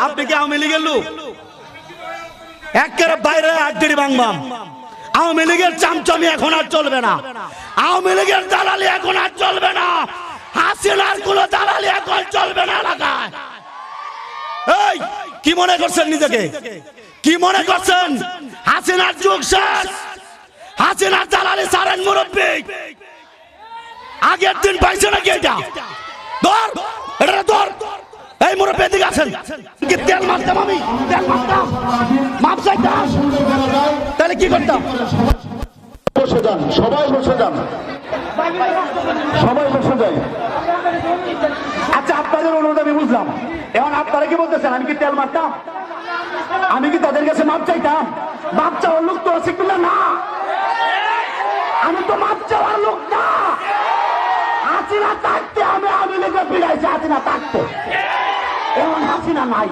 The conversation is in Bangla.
আপনি কি আওয়ামী লীগের লোক? একেবারে বাইরে আড্ডি বাংবাম। আওয়ামী লীগের চামচামি এখন আর চলবে না, আওয়ামী লীগের দালালি এখন আর চলবে না, হাসিনার কোন দালালি এখন চলবে না এলাকায়। এই কি মনে করছেন নিজেকে? কি মনে করছেন হাসিনার যুগ শেষ? হাসিনার দালালি সারেন মুরব্বী। আগের দিন পাইছে নাকি? এটা ধর, এটা ধর। এই মুরব্বী এদিকে আছেন। কি তেল মারতাম আমি? তেল মারতাম, মাপ চাইতাম, তাহলে কি করতাম? বসে যান, সবাই বসে যান, সবাই বসে যায়। আচ্ছা, আপনাদের অনুরোধ আমি বুঝলাম। এখন আপনারা কি বলতেছেন? আমি কি তেল মারতাম? আমি কি তাদের কাছে মাপ চাইতাম? মাপ চাওয়ার লোক তো আছে কিনা? না, আমি তো মাপ চাওয়ার লোক না। হাসিনা থাকতে আমি লেগে ফিরাইছি, হাসিনা থাকতে। এখন হাসিনা নাই।